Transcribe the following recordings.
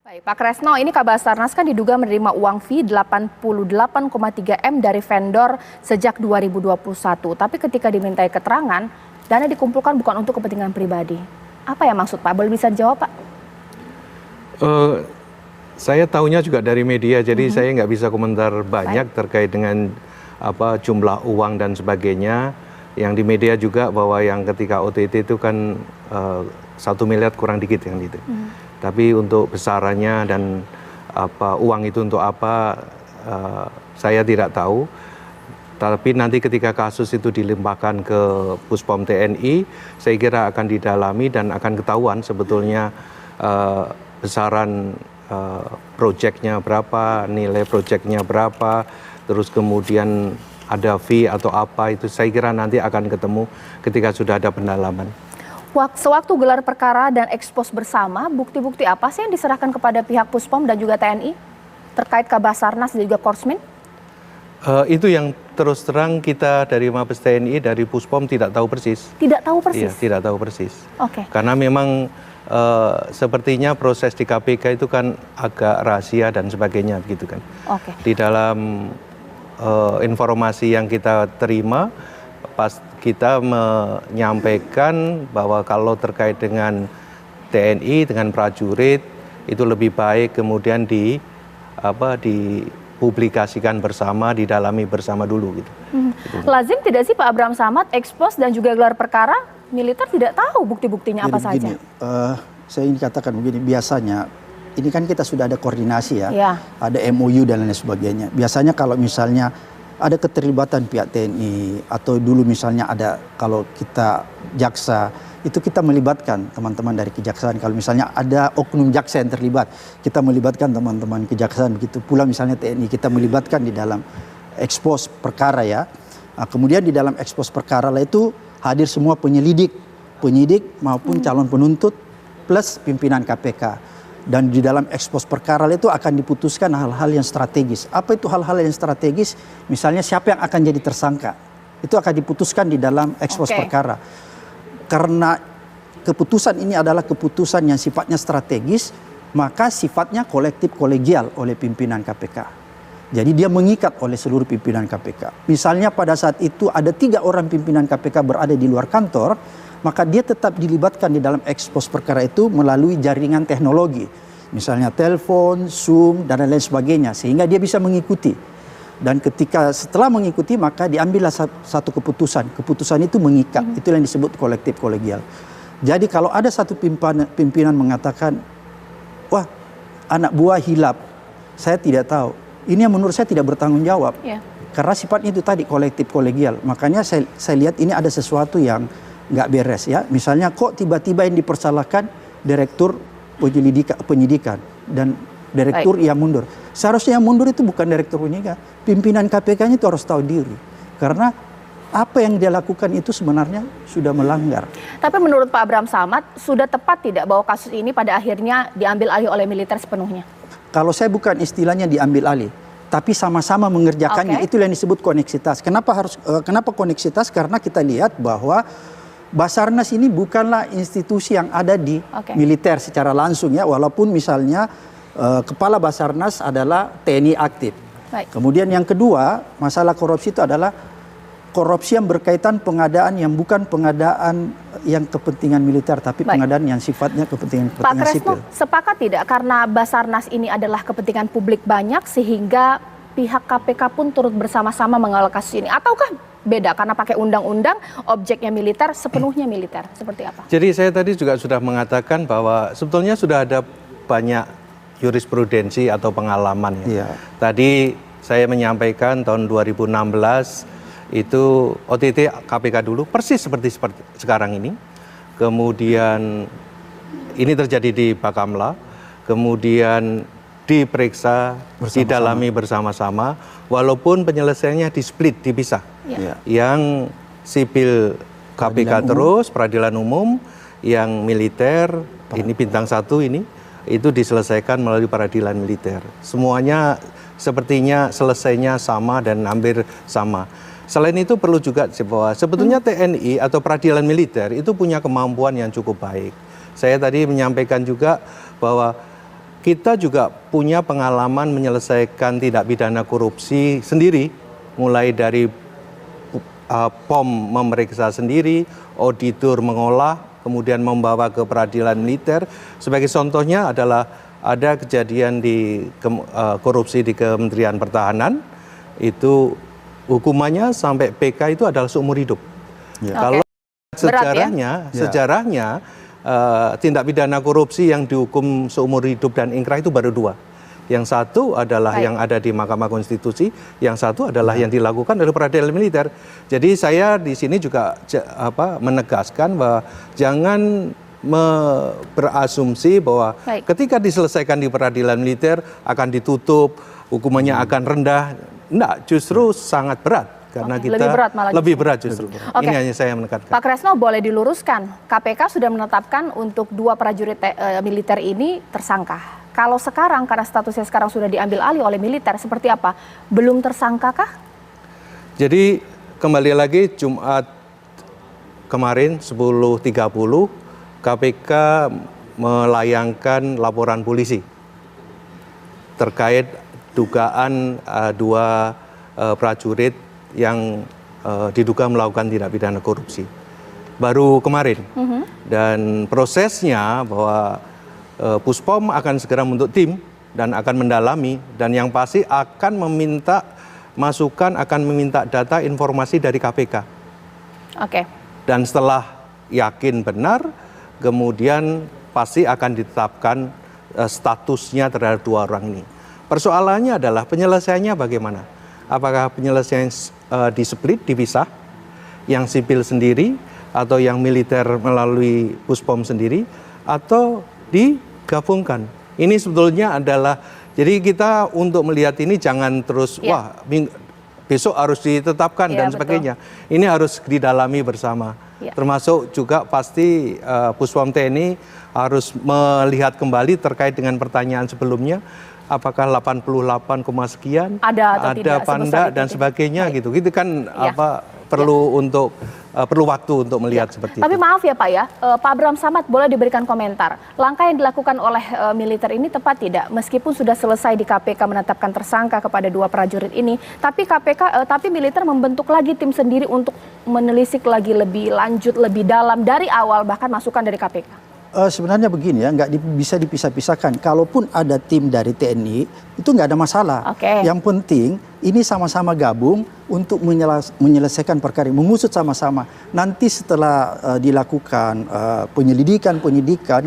Baik, Pak Kresno, ini Kabasarnas kan diduga menerima uang fee 88,3 M dari vendor sejak 2021. Tapi ketika dimintai keterangan, dana dikumpulkan bukan untuk kepentingan pribadi. Apa ya maksud Pak? Boleh bisa dijawab Pak? Saya tahunya juga dari media, jadi saya nggak bisa komentar banyak terkait dengan jumlah uang dan sebagainya. Yang di media juga bahwa yang ketika OTT itu kan 1 miliar kurang dikit yang itu. Tapi untuk besarannya dan uang itu untuk apa, saya tidak tahu. Tapi nanti ketika kasus itu dilimpahkan ke Puspom TNI, saya kira akan didalami dan akan ketahuan sebetulnya besaran proyeknya berapa, nilai proyeknya berapa, terus kemudian ada fee atau apa, itu saya kira nanti akan ketemu ketika sudah ada pendalaman. Sewaktu gelar perkara dan ekspos bersama, bukti-bukti apa sih yang diserahkan kepada pihak Puspom dan juga TNI terkait Kabasarnas dan juga Korsmin? Itu yang terus terang kita dari Mabes TNI, dari Puspom tidak tahu persis. Tidak tahu persis? Iya, tidak tahu persis. Oke. Karena memang sepertinya proses di KPK itu kan agak rahasia dan sebagainya begitu kan. Oke. Di dalam informasi yang kita terima, pas kita menyampaikan bahwa kalau terkait dengan TNI, dengan prajurit, itu lebih baik kemudian dipublikasikan bersama, didalami bersama dulu gitu. Lazim tidak sih Pak Abraham Samad, ekspos dan juga gelar perkara, militer tidak tahu bukti-buktinya apa saja? Saya ingin katakan begini, biasanya ini kan kita sudah ada koordinasi ya. Ada MOU dan lain sebagainya. Biasanya kalau misalnya ada keterlibatan pihak TNI atau dulu misalnya ada, kalau kita jaksa itu kita melibatkan teman-teman dari kejaksaan. Kalau misalnya ada oknum jaksa yang terlibat, kita melibatkan teman-teman kejaksaan. Begitu pula misalnya TNI, kita melibatkan di dalam ekspos perkara ya. Nah, kemudian di dalam ekspos perkara lah itu hadir semua penyidik maupun calon penuntut plus pimpinan KPK. Dan di dalam ekspos perkara itu akan diputuskan hal-hal yang strategis. Apa itu hal-hal yang strategis? Misalnya siapa yang akan jadi tersangka. Itu akan diputuskan di dalam ekspos perkara. Karena keputusan ini adalah keputusan yang sifatnya strategis, maka sifatnya kolektif kolegial oleh pimpinan KPK. Jadi dia mengikat oleh seluruh pimpinan KPK. Misalnya pada saat itu ada 3 orang pimpinan KPK berada di luar kantor, maka dia tetap dilibatkan di dalam ekspos perkara itu melalui jaringan teknologi. Misalnya telepon, Zoom, dan lain sebagainya. Sehingga dia bisa mengikuti. Dan setelah mengikuti maka diambillah satu keputusan. Keputusan itu mengikat. Itu yang disebut kolektif kolegial. Jadi kalau ada satu pimpinan mengatakan, wah anak buah hilap, saya tidak tahu. Ini yang menurut saya tidak bertanggung jawab. Karena sifatnya itu tadi kolektif kolegial. Makanya saya lihat ini ada sesuatu yang nggak beres ya. Misalnya kok tiba-tiba yang dipersalahkan direktur penyidikan dan direktur yang mundur. Seharusnya yang mundur itu bukan direktur penyidikan. Pimpinan KPK-nya itu harus tahu diri. Karena apa yang dia lakukan itu sebenarnya sudah melanggar. Tapi menurut Pak Abraham Samad, sudah tepat tidak bahwa kasus ini pada akhirnya diambil alih oleh militer sepenuhnya? Kalau saya bukan istilahnya diambil alih, tapi sama-sama mengerjakannya. Itulah yang disebut koneksitas. Kenapa koneksitas? Karena kita lihat bahwa Basarnas ini bukanlah institusi yang ada di militer secara langsung ya, walaupun misalnya kepala Basarnas adalah TNI aktif. Kemudian yang kedua, masalah korupsi itu adalah korupsi yang berkaitan pengadaan yang bukan pengadaan yang kepentingan militer, tapi pengadaan yang sifatnya kepentingan Pak Kresno, sipil. Sepakat tidak karena Basarnas ini adalah kepentingan publik banyak sehingga pihak KPK pun turut bersama-sama mengawal kasus ini? Ataukah beda karena pakai undang-undang objeknya militer, sepenuhnya militer? Seperti apa? Jadi saya tadi juga sudah mengatakan bahwa sebetulnya sudah ada banyak jurisprudensi atau pengalaman ya. Tadi saya menyampaikan tahun 2016 itu OTT KPK dulu persis seperti sekarang ini. Kemudian ini terjadi di Bakamla, kemudian diperiksa, didalami bersama-sama, walaupun penyelesaiannya dipisah. Yang sipil KPK terus, peradilan umum, yang militer, ini bintang 1 ini, itu diselesaikan melalui peradilan militer. Semuanya sepertinya selesainya sama dan hampir sama. Selain itu perlu juga bahwa sebetulnya TNI atau peradilan militer itu punya kemampuan yang cukup baik. Saya tadi menyampaikan juga bahwa kita juga punya pengalaman menyelesaikan tindak pidana korupsi sendiri, mulai dari POM memeriksa sendiri, auditor mengolah, kemudian membawa ke peradilan militer. Sebagai contohnya adalah ada kejadian di korupsi di Kementerian Pertahanan, itu hukumannya sampai PK itu adalah seumur hidup. Kalau sejarahnya tindak pidana korupsi yang dihukum seumur hidup dan ingkrah itu baru 2. Yang satu adalah yang ada di Mahkamah Konstitusi, yang satu adalah yang dilakukan oleh peradilan militer. Jadi saya di sini juga menegaskan bahwa jangan berasumsi bahwa ketika diselesaikan di peradilan militer akan ditutup, hukumannya akan rendah. Enggak, justru sangat berat. Karena kita lebih berat justru. Ini hanya saya menekankan. Pak Kresno, boleh diluruskan, KPK sudah menetapkan untuk 2 prajurit militer ini tersangka. Kalau sekarang, karena statusnya sekarang sudah diambil alih oleh militer, seperti apa? Belum tersangka kah? Jadi kembali lagi Jumat kemarin 10.30 KPK melayangkan laporan polisi terkait dugaan 2 prajurit yang diduga melakukan tindak pidana korupsi. Baru kemarin. Dan prosesnya bahwa Puspom akan segera membentuk tim dan akan mendalami, dan yang pasti akan meminta masukan, akan meminta data informasi dari KPK. Dan setelah yakin benar, kemudian pasti akan ditetapkan statusnya terhadap 2 orang ini. Persoalannya adalah penyelesaiannya bagaimana? Apakah penyelesaian di-split, dipisah, yang sipil sendiri, atau yang militer melalui Puspom sendiri, atau digabungkan? Ini sebetulnya adalah, jadi kita untuk melihat ini jangan terus, wah besok harus ditetapkan dan sebagainya. Ini harus didalami bersama. Termasuk juga pasti Puspom TNI harus melihat kembali terkait dengan pertanyaan sebelumnya, apakah 88, sekian ada apa enggak dan sebagainya gitu. Itu kan perlu untuk perlu waktu untuk melihat seperti itu. Tapi maaf ya Pak ya, Pak Abraham Samad boleh diberikan komentar. Langkah yang dilakukan oleh militer ini tepat tidak? Meskipun sudah selesai di KPK menetapkan tersangka kepada 2 prajurit ini, tapi tapi militer membentuk lagi tim sendiri untuk menelisik lagi lebih lanjut, lebih dalam dari awal, bahkan masukan dari KPK. Sebenarnya begini ya, nggak bisa dipisah-pisahkan. Kalaupun ada tim dari TNI, itu nggak ada masalah. Yang penting ini sama-sama gabung untuk menyelesaikan perkara, mengusut sama-sama. Nanti setelah dilakukan penyidikan,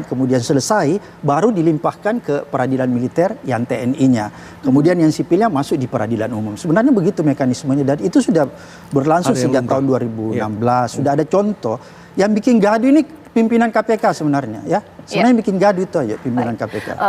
kemudian selesai, baru dilimpahkan ke peradilan militer yang TNI-nya. Kemudian yang sipilnya masuk di peradilan umum. Sebenarnya begitu mekanismenya, dan itu sudah berlangsung sejak tahun 2016. Sudah ada contoh. Yang bikin gaduh ini pimpinan KPK sebenarnya ya. Sebenarnya bikin gaduh itu aja pimpinan KPK.